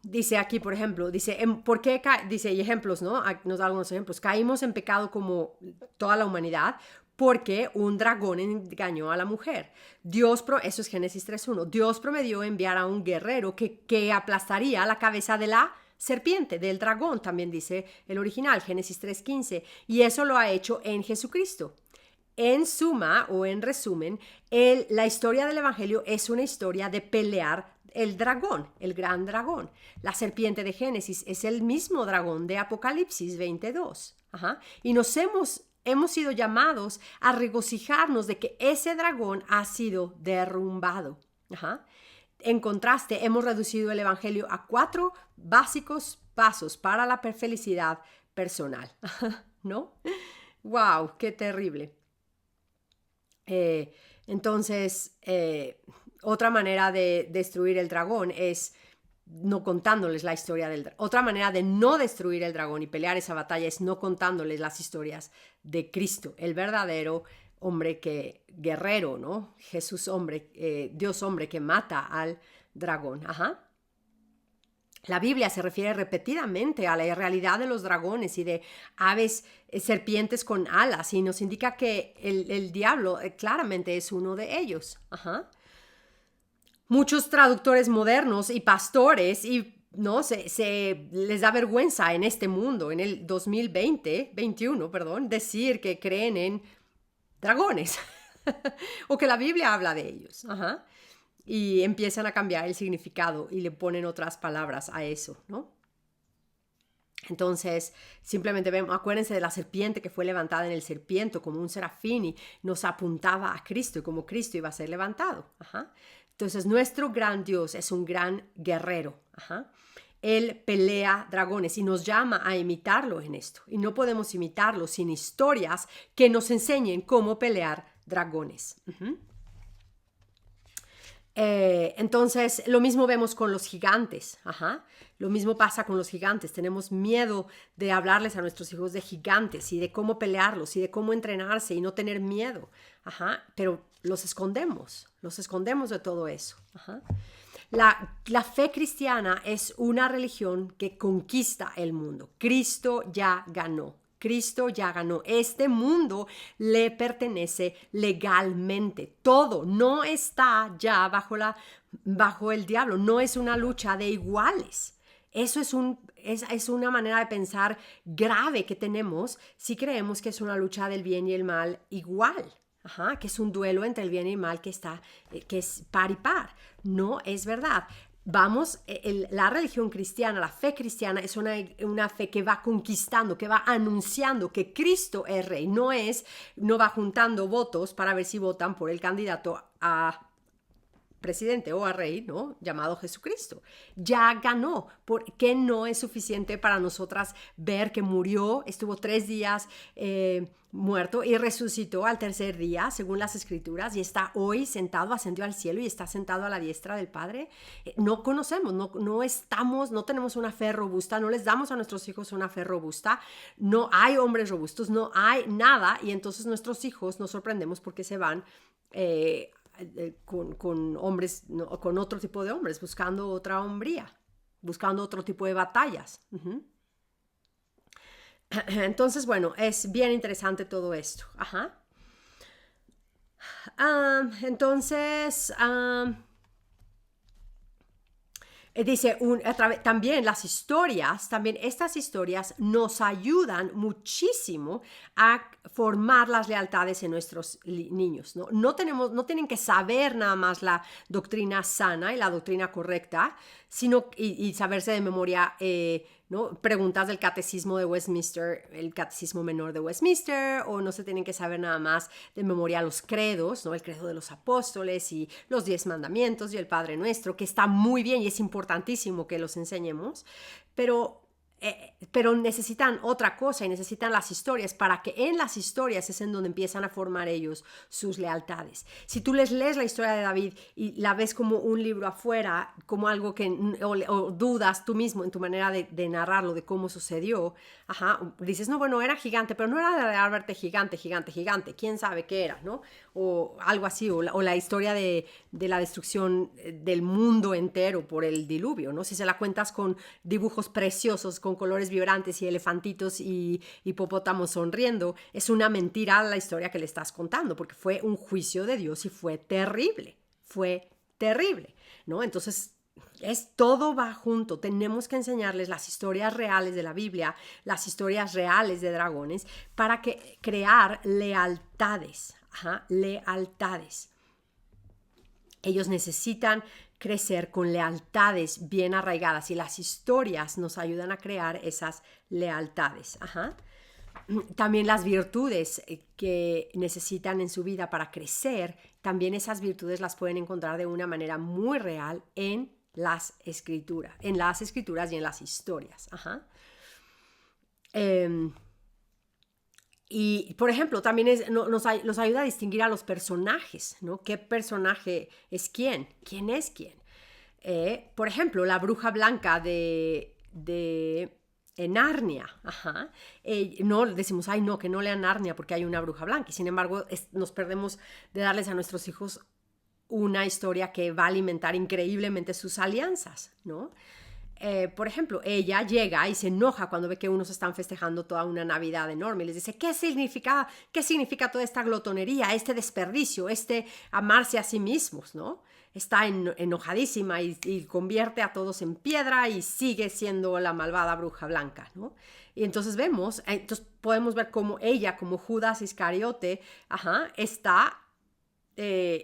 Dice aquí, por ejemplo, dice, ¿por qué dice, y ejemplos, ¿no? Nos da algunos ejemplos. Caímos en pecado como toda la humanidad porque un dragón engañó a la mujer. Eso es Génesis 3:1. Dios prometió enviar a un guerrero que aplastaría la cabeza de la serpiente, del dragón, también dice el original, Génesis 3:15. Y eso lo ha hecho en Jesucristo. En suma o en resumen, la historia del evangelio es una historia de pelear el dragón, el gran dragón. La serpiente de Génesis es el mismo dragón de Apocalipsis 22. Y hemos sido llamados a regocijarnos de que ese dragón ha sido derrumbado. En contraste, hemos reducido el evangelio a 4 básicos pasos para la felicidad personal. ¿No? ¡Wow! ¡Qué terrible! Entonces, otra manera de destruir el dragón es no contándoles la historia del dragón. Otra manera de no destruir el dragón y pelear esa batalla es no contándoles las historias de Cristo, el verdadero hombre guerrero, ¿no? Jesús hombre, Dios hombre que mata al dragón. La Biblia se refiere repetidamente a la realidad de los dragones y de aves, serpientes con alas, y nos indica que el diablo claramente es uno de ellos. Muchos traductores modernos y pastores no se les da vergüenza en este mundo, en el 2021, decir que creen en dragones o que la Biblia habla de ellos. Y empiezan a cambiar el significado y le ponen otras palabras a eso, ¿no? Entonces, simplemente acuérdense de la serpiente que fue levantada en el serpiente como un serafín y nos apuntaba a Cristo y como Cristo iba a ser levantado. Entonces, nuestro gran Dios es un gran guerrero. Él pelea dragones y nos llama a imitarlo en esto. Y no podemos imitarlo sin historias que nos enseñen cómo pelear dragones. Entonces, lo mismo vemos con los gigantes. Lo mismo pasa con los gigantes. Tenemos miedo de hablarles a nuestros hijos de gigantes y de cómo pelearlos y de cómo entrenarse y no tener miedo. Pero los escondemos de todo eso. La fe cristiana es una religión que conquista el mundo. Cristo ya ganó. Este mundo le pertenece legalmente. Todo no está ya bajo el diablo. No es una lucha de iguales. Eso es una manera de pensar grave que tenemos si creemos que es una lucha del bien y el mal igual. Que es un duelo entre el bien y el mal que es par y par. No es verdad. la religión cristiana, la fe cristiana es una fe que va conquistando, que va anunciando que Cristo es rey, no va juntando votos para ver si votan por el candidato a presidente o a rey, ¿no? Llamado Jesucristo. Ya ganó, porque no es suficiente para nosotras ver que murió, estuvo 3 días muerto y resucitó al tercer día, según las Escrituras, y está hoy sentado, ascendió al cielo y está sentado a la diestra del Padre. No conocemos, no tenemos una fe robusta, no les damos a nuestros hijos una fe robusta, no hay hombres robustos, no hay nada, y entonces nuestros hijos nos sorprendemos porque se van con hombres, no, con otro tipo de hombres, buscando otra hombría, buscando otro tipo de batallas. Entonces, bueno, es bien interesante todo esto. Entonces, dice, también estas historias nos ayudan muchísimo a formar las lealtades en nuestros niños, ¿no? No tienen que saber nada más la doctrina sana y la doctrina correcta, sino y saberse de memoria, ¿no? Preguntas del catecismo de Westminster, el catecismo menor de Westminster, o no se tienen que saber nada más de memoria los credos, ¿no? El credo de los apóstoles y los 10 mandamientos y el Padre Nuestro, que está muy bien y es importantísimo que los enseñemos, pero necesitan otra cosa y necesitan las historias, para que en las historias es en donde empiezan a formar ellos sus lealtades. Si tú lees la historia de David y la ves como un libro afuera, como algo que o dudas tú mismo en tu manera de narrarlo, de cómo sucedió, dices, no, bueno, era gigante, pero no era de Albert gigante, quién sabe qué era, ¿no? O algo así, o la historia de la destrucción del mundo entero por el diluvio, ¿no? Si se la cuentas con dibujos preciosos, con colores vibrantes y elefantitos y hipopótamos sonriendo, es una mentira la historia que le estás contando, porque fue un juicio de Dios y fue terrible, ¿no? Entonces, todo va junto. Tenemos que enseñarles las historias reales de la Biblia, las historias reales de dragones, para crear lealtades. Lealtades. Ellos necesitan crecer con lealtades bien arraigadas y las historias nos ayudan a crear esas lealtades. También las virtudes que necesitan en su vida para crecer, también esas virtudes las pueden encontrar de una manera muy real en las escrituras y en las historias. Y, por ejemplo, también nos ayuda a distinguir a los personajes, ¿no? ¿Qué personaje es quién? ¿Quién es quién? Por ejemplo, la bruja blanca de Narnia. No decimos, ay, no, que no lean Narnia porque hay una bruja blanca. Y sin embargo, nos perdemos de darles a nuestros hijos una historia que va a alimentar increíblemente sus alianzas, ¿no? Por ejemplo, ella llega y se enoja cuando ve que unos están festejando toda una Navidad enorme y les dice, ¿qué significa toda esta glotonería, este desperdicio, amarse a sí mismos, ¿no? Está enojadísima y convierte a todos en piedra y sigue siendo la malvada bruja blanca, ¿no? Y entonces podemos ver cómo ella, como Judas Iscariote, está...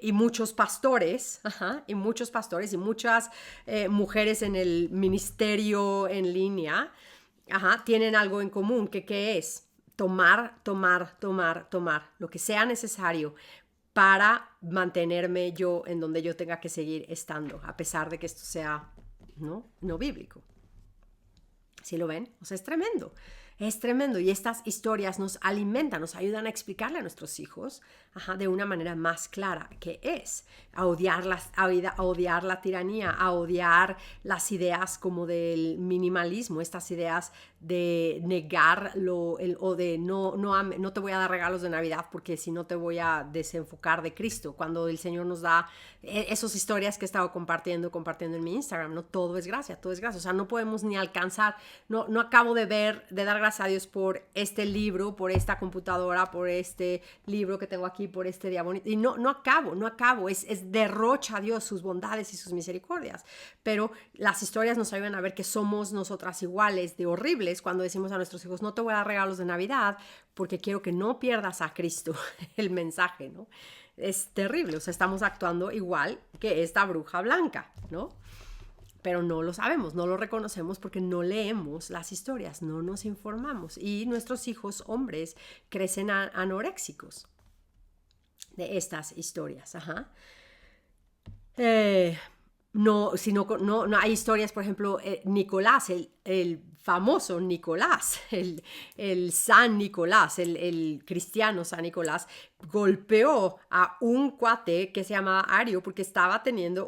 y muchos pastores y muchas mujeres en el ministerio en línea tienen algo en común, ¿qué es? Tomar lo que sea necesario para mantenerme yo en donde yo tenga que seguir estando, a pesar de que esto sea no bíblico. ¿Sí lo ven? O sea, es tremendo y estas historias nos alimentan, nos ayudan a explicarle a nuestros hijos de una manera más clara qué es, a odiar la tiranía, a odiar las ideas como del minimalismo, estas ideas de negar o de no te voy a dar regalos de Navidad porque si no te voy a desenfocar de Cristo, cuando el Señor nos da esas historias que he estado compartiendo en mi Instagram, no todo es gracia, o sea, no podemos ni alcanzar, no acabo de dar gracias a Dios por este libro, por esta computadora, por este libro que tengo aquí, por este día bonito, y no acabo, es derrocha a Dios sus bondades y sus misericordias, pero las historias nos ayudan a ver que somos nosotras iguales de horribles cuando decimos a nuestros hijos, no te voy a dar regalos de Navidad porque quiero que no pierdas a Cristo, el mensaje, ¿no? Es terrible, o sea, estamos actuando igual que esta bruja blanca, ¿no? pero no lo sabemos, no lo reconocemos porque no leemos las historias, no nos informamos. Y nuestros hijos hombres crecen anoréxicos de estas historias. Ajá. No hay historias, por ejemplo, Nicolás, el famoso Nicolás, el San Nicolás, el cristiano San Nicolás, golpeó a un cuate que se llamaba Ario porque estaba teniendo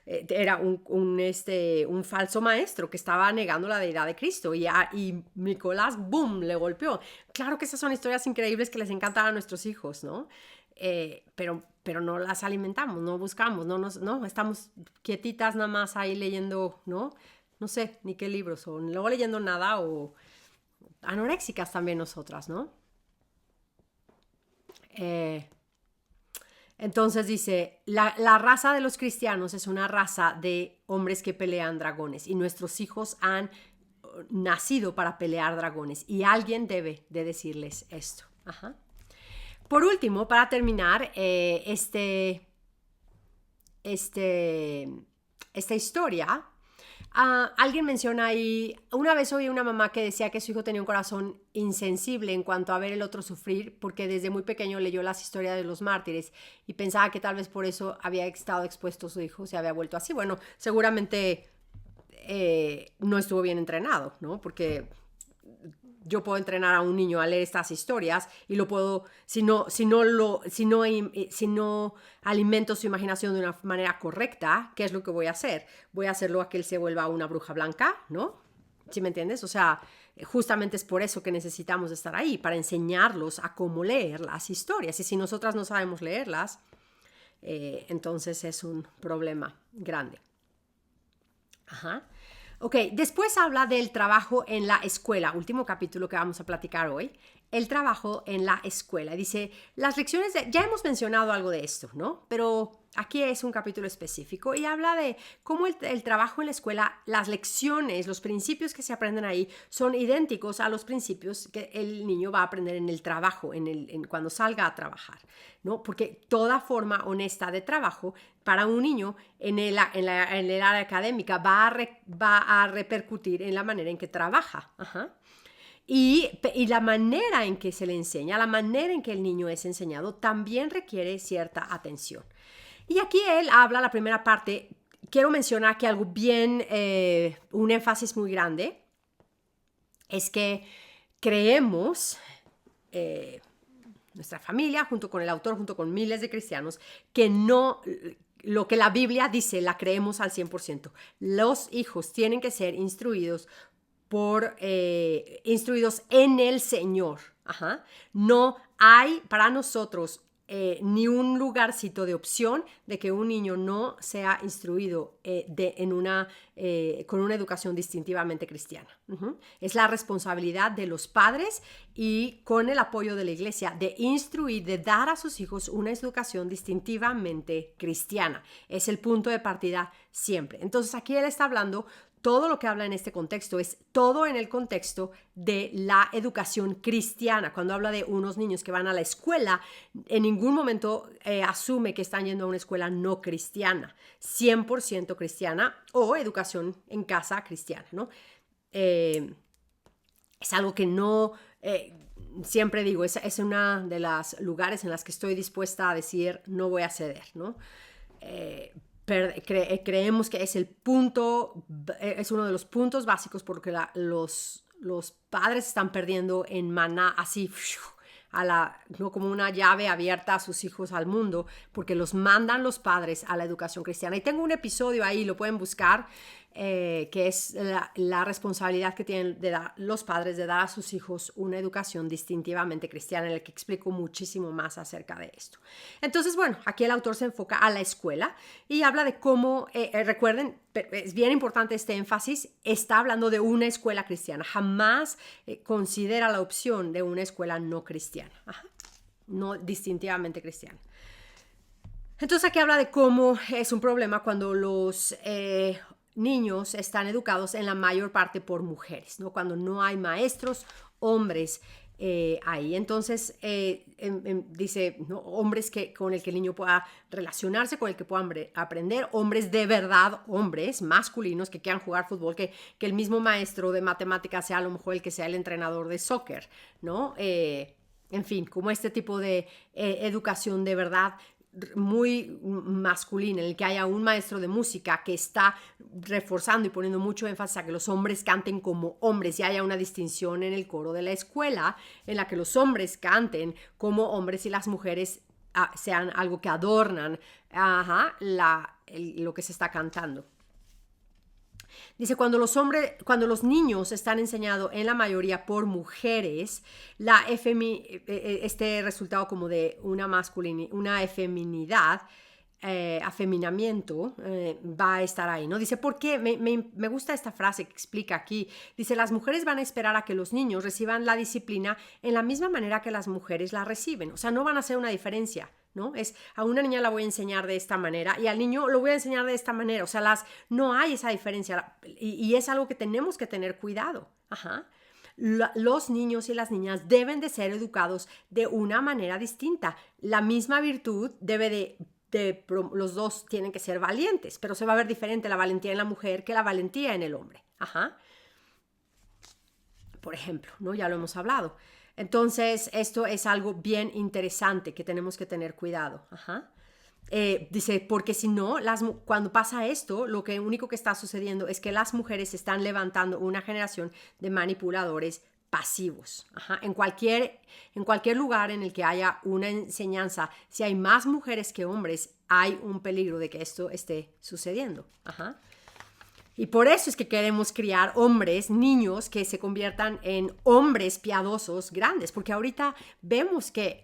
era un falso maestro que estaba negando la deidad de Cristo y Nicolás, boom, le golpeó. Claro que esas son historias increíbles que les encantan a nuestros hijos, ¿no? Pero no las alimentamos, no buscamos, no estamos quietitas nada más ahí leyendo, no sé ni qué libros, o luego leyendo nada, o anoréxicas también nosotras, ¿no? Entonces dice, la raza de los cristianos es una raza de hombres que pelean dragones y nuestros hijos han nacido para pelear dragones y alguien debe de decirles esto. Ajá. Por último, para terminar, esta historia, alguien menciona ahí, una vez oí una mamá que decía que su hijo tenía un corazón insensible en cuanto a ver el otro sufrir, porque desde muy pequeño leyó las historias de los mártires y pensaba que tal vez por eso había estado expuesto su hijo, se había vuelto así. Bueno, seguramente no estuvo bien entrenado, ¿no? Porque yo puedo entrenar a un niño a leer estas historias y lo puedo, si no alimento su imaginación de una manera correcta, ¿qué es lo que voy a hacer? Voy a hacerlo a que él se vuelva una bruja blanca, ¿no? ¿Sí me entiendes? O sea, justamente es por eso que necesitamos estar ahí, para enseñarlos a cómo leer las historias. Y si nosotras no sabemos leerlas, entonces es un problema grande. Ajá. Ok, después habla del trabajo en la escuela, último capítulo que vamos a platicar hoy, el trabajo en la escuela. Dice, las lecciones, ya hemos mencionado algo de esto, ¿no? Pero aquí es un capítulo específico y habla de cómo el trabajo en la escuela, las lecciones, los principios que se aprenden ahí son idénticos a los principios que el niño va a aprender en el trabajo, cuando salga a trabajar, ¿no? Porque toda forma honesta de trabajo para un niño en el área académica va a repercutir en la manera en que trabaja. Ajá. Y la manera en que se le enseña, la manera en que el niño es enseñado, también requiere cierta atención. Y aquí él habla, la primera parte, quiero mencionar que algo bien, un énfasis muy grande, es que creemos, nuestra familia, junto con el autor, junto con miles de cristianos, que no, lo que la Biblia dice, la creemos al 100%. Los hijos tienen que ser instruidos en el Señor. Ajá. No hay para nosotros ni un lugarcito de opción de que un niño no sea instruido con una educación distintivamente cristiana. Es la responsabilidad de los padres y con el apoyo de la iglesia de instruir, de dar a sus hijos una educación distintivamente cristiana. Es el punto de partida siempre. Entonces aquí él está hablando. Todo lo que habla en este contexto es todo en el contexto de la educación cristiana. Cuando habla de unos niños que van a la escuela, en ningún momento asume que están yendo a una escuela no cristiana, 100% cristiana o educación en casa cristiana, ¿no? Es algo que no, siempre digo, es una de los lugares en las que estoy dispuesta a decir no voy a ceder, ¿no? Creemos que es es uno de los puntos básicos porque los padres están perdiendo en maná así, no como una llave abierta a sus hijos al mundo, porque los mandan los padres a la educación cristiana. Y tengo un episodio ahí, lo pueden buscar, que es la responsabilidad que tienen los padres de dar a sus hijos una educación distintivamente cristiana, en el que explico muchísimo más acerca de esto. Entonces, bueno, aquí el autor se enfoca a la escuela y habla de cómo, recuerden, es bien importante este énfasis, está hablando de una escuela cristiana, jamás considera la opción de una escuela no cristiana, no distintivamente cristiana. Entonces aquí habla de cómo es un problema cuando los niños están educados en la mayor parte por mujeres, ¿no? Cuando no hay maestros hombres ahí. Entonces, dice, ¿no? Hombres con el que el niño pueda relacionarse, con el que puedan aprender, hombres de verdad, hombres masculinos que quieran jugar fútbol, que el mismo maestro de matemáticas sea a lo mejor el que sea el entrenador de soccer, ¿no? En fin, como este tipo de educación de verdad muy masculina, en el que haya un maestro de música que está reforzando y poniendo mucho énfasis a que los hombres canten como hombres y haya una distinción en el coro de la escuela en la que los hombres canten como hombres y las mujeres sean algo que adornan lo que se está cantando. Dice, cuando los niños están enseñados en la mayoría por mujeres, este resultado como de una efeminidad, afeminamiento, va a estar ahí, ¿no? Dice, ¿por qué? Me gusta esta frase que explica aquí. Dice, las mujeres van a esperar a que los niños reciban la disciplina en la misma manera que las mujeres la reciben. O sea, no van a hacer una diferencia, ¿no? Es, a una niña la voy a enseñar de esta manera y al niño lo voy a enseñar de esta manera. O sea, no hay esa diferencia y es algo que tenemos que tener cuidado. Ajá. Los niños y las niñas deben de ser educados de una manera distinta. La misma virtud debe los dos tienen que ser valientes, pero se va a ver diferente la valentía en la mujer que la valentía en el hombre. Ajá. Por ejemplo, ¿no? Ya lo hemos hablado. Entonces, esto es algo bien interesante que tenemos que tener cuidado. Ajá. Dice, porque si no, cuando pasa esto, lo único que está sucediendo es que las mujeres están levantando una generación de manipuladores pasivos. Ajá. En cualquier lugar en el que haya una enseñanza, si hay más mujeres que hombres, hay un peligro de que esto esté sucediendo. Ajá. Y por eso es que queremos criar hombres, niños que se conviertan en hombres piadosos grandes, porque ahorita vemos que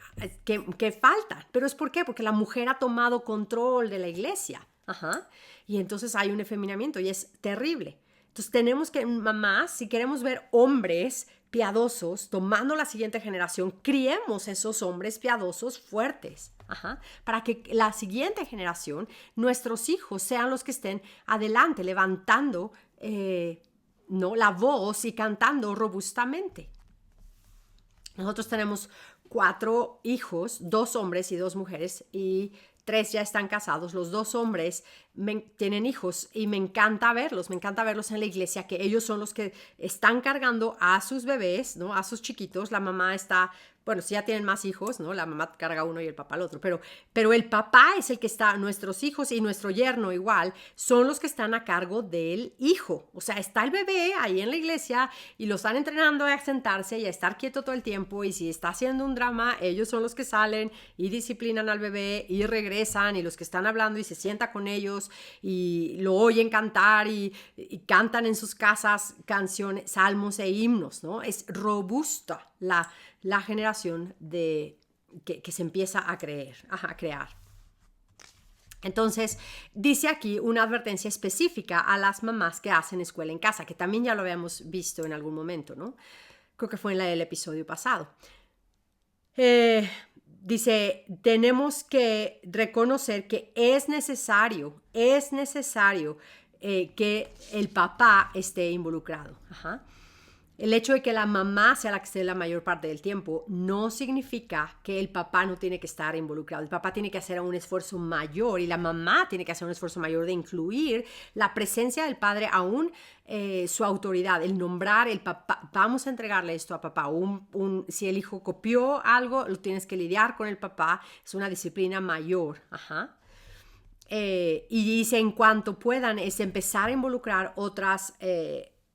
falta. ¿Pero es por qué? Porque la mujer ha tomado control de la iglesia. Ajá. Y entonces hay un efeminamiento y es terrible. Entonces tenemos que, mamás, si queremos ver hombres piadosos tomando la siguiente generación, criemos esos hombres piadosos fuertes. Ajá, para que la siguiente generación, nuestros hijos, sean los que estén adelante, levantando ¿no? la voz y cantando robustamente. Nosotros tenemos 4 hijos, 2 hombres y 2 mujeres, y 3 ya están casados. Los 2 hombres tienen hijos y me encanta verlos en la iglesia, que ellos son los que están cargando a sus bebés, ¿no? A sus chiquitos. La mamá está, bueno, si ya tienen más hijos, ¿no? La mamá carga uno y el papá el otro, pero el papá es el que está, nuestros hijos y nuestro yerno igual, son los que están a cargo del hijo. O sea, está el bebé ahí en la iglesia y lo están entrenando a sentarse y a estar quieto todo el tiempo, y si está haciendo un drama, ellos son los que salen y disciplinan al bebé y regresan, y los que están hablando y se sienta con ellos y lo oyen cantar y cantan en sus casas canciones, salmos e himnos, ¿no? Es robusta la generación que se empieza a crear. Entonces, dice aquí una advertencia específica a las mamás que hacen escuela en casa, que también ya lo habíamos visto en algún momento, ¿no? Creo que fue en el episodio pasado. Dice, tenemos que reconocer que es necesario que el papá esté involucrado. Ajá. El hecho de que la mamá sea la que esté la mayor parte del tiempo no significa que el papá no tiene que estar involucrado. El papá tiene que hacer un esfuerzo mayor y la mamá tiene que hacer un esfuerzo mayor de incluir la presencia del padre, aún su autoridad, el nombrar el papá. Vamos a entregarle esto a papá. Si el hijo copió algo, lo tienes que lidiar con el papá. Es una disciplina mayor. Ajá. Y dice, en cuanto puedan, es empezar a involucrar otras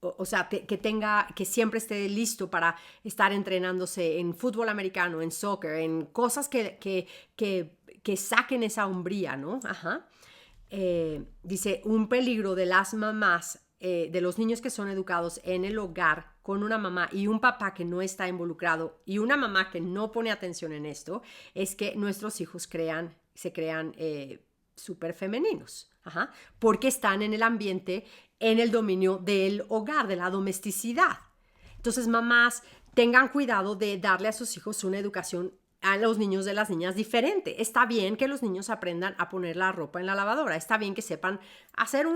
o sea, que siempre esté listo para estar entrenándose en fútbol americano, en soccer, en cosas que saquen esa hombría, ¿no? Ajá. Dice, un peligro de las mamás, de los niños que son educados en el hogar con una mamá y un papá que no está involucrado y una mamá que no pone atención en esto, es que nuestros hijos se crean súper femeninos. Ajá. Porque están en el ambiente, en el dominio del hogar, de la domesticidad. Entonces, mamás, tengan cuidado de darle a sus hijos una educación a los niños de las niñas diferente. Está bien que los niños aprendan a poner la ropa en la lavadora, está bien que sepan hacer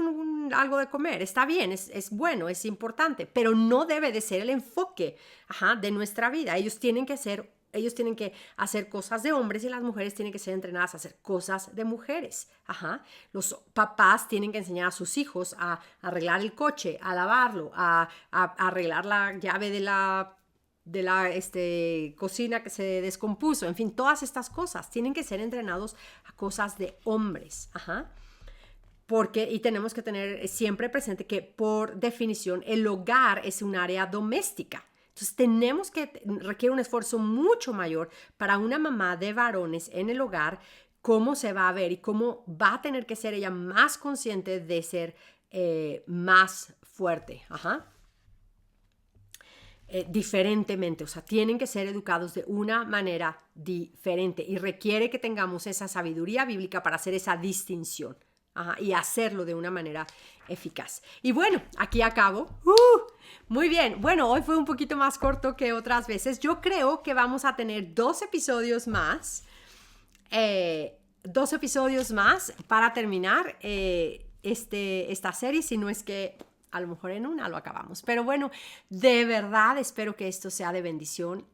algo de comer, está bien, es bueno, es importante, pero no debe de ser el enfoque, de nuestra vida. Ellos tienen que hacer cosas de hombres y las mujeres tienen que ser entrenadas a hacer cosas de mujeres. Los papás tienen que enseñar a sus hijos a arreglar el coche, a lavarlo, a arreglar la llave de la cocina que se descompuso. En fin, todas estas cosas tienen que ser entrenados a cosas de hombres. Y tenemos que tener siempre presente que por definición el hogar es un área doméstica. Entonces requiere un esfuerzo mucho mayor para una mamá de varones en el hogar, cómo se va a ver y cómo va a tener que ser ella más consciente de ser más fuerte. Diferentemente, o sea, tienen que ser educados de una manera diferente y requiere que tengamos esa sabiduría bíblica para hacer esa distinción y hacerlo de una manera eficaz. Y bueno, aquí acabo. Muy bien, bueno, hoy fue un poquito más corto que otras veces. Yo creo que vamos a tener 2 episodios más, 2 episodios más para terminar esta serie, si no es que a lo mejor en una lo acabamos. Pero bueno, de verdad espero que esto sea de bendición.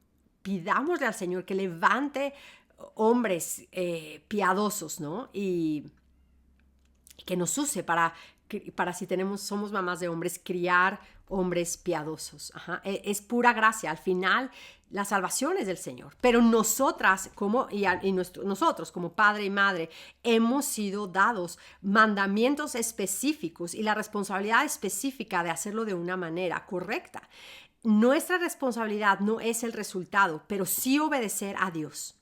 Pidámosle al Señor que levante hombres piadosos, ¿no? Y que nos use para si somos mamás de hombres, criar hombres piadosos. Es pura gracia. Al final, la salvación es del Señor. Pero nosotras, nosotros como padre y madre, hemos sido dados mandamientos específicos y la responsabilidad específica de hacerlo de una manera correcta. Nuestra responsabilidad no es el resultado, pero sí obedecer a Dios.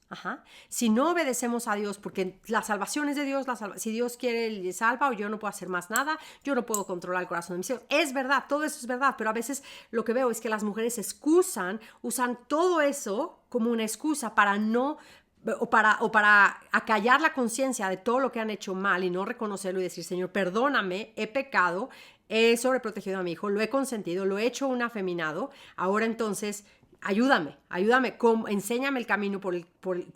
Si no obedecemos a Dios, porque la salvación es de Dios, si Dios quiere, le salva, o yo no puedo hacer más nada, yo no puedo controlar el corazón de mis hijos. Es verdad, todo eso es verdad, pero a veces lo que veo es que las mujeres usan todo eso como una excusa para no, o para acallar la conciencia de todo lo que han hecho mal y no reconocerlo y decir, Señor, perdóname, he pecado, he sobreprotegido a mi hijo, lo he consentido, lo he hecho un afeminado, ahora entonces ayúdame, enséñame el camino por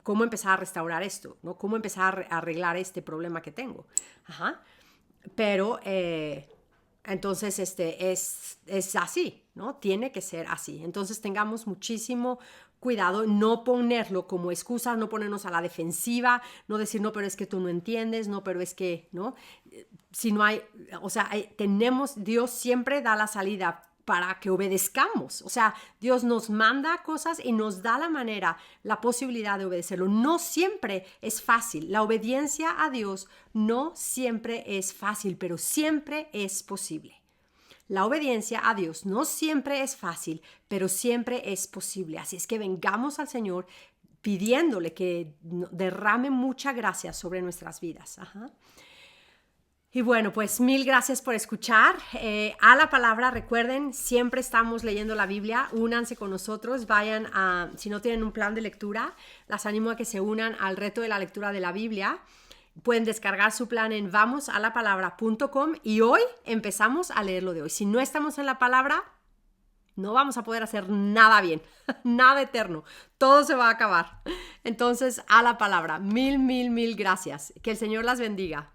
cómo empezar a restaurar esto, ¿no? Cómo empezar a arreglar este problema que tengo. Pero entonces es así, ¿no? Tiene que ser así. Entonces tengamos muchísimo cuidado, no ponerlo como excusa, no ponernos a la defensiva, no decir, no, pero es que tú no entiendes, no, pero es que, ¿no? Si no hay, o sea, Dios siempre da la salida para que obedezcamos. O sea, Dios nos manda cosas y nos da la posibilidad de obedecerlo. No siempre es fácil. La obediencia a Dios no siempre es fácil, pero siempre es posible. La obediencia a Dios no siempre es fácil, pero siempre es posible. Así es que vengamos al Señor pidiéndole que derrame mucha gracia sobre nuestras vidas. Y bueno, pues 1000 gracias por escuchar. A la palabra, recuerden, siempre estamos leyendo la Biblia. Únanse con nosotros, si no tienen un plan de lectura, las animo a que se unan al reto de la lectura de la Biblia. Pueden descargar su plan en vamosalapalabra.com y hoy empezamos a leer lo de hoy. Si no estamos en la palabra, no vamos a poder hacer nada bien, nada eterno. Todo se va a acabar. Entonces, a la palabra. 1000 gracias. Que el Señor las bendiga.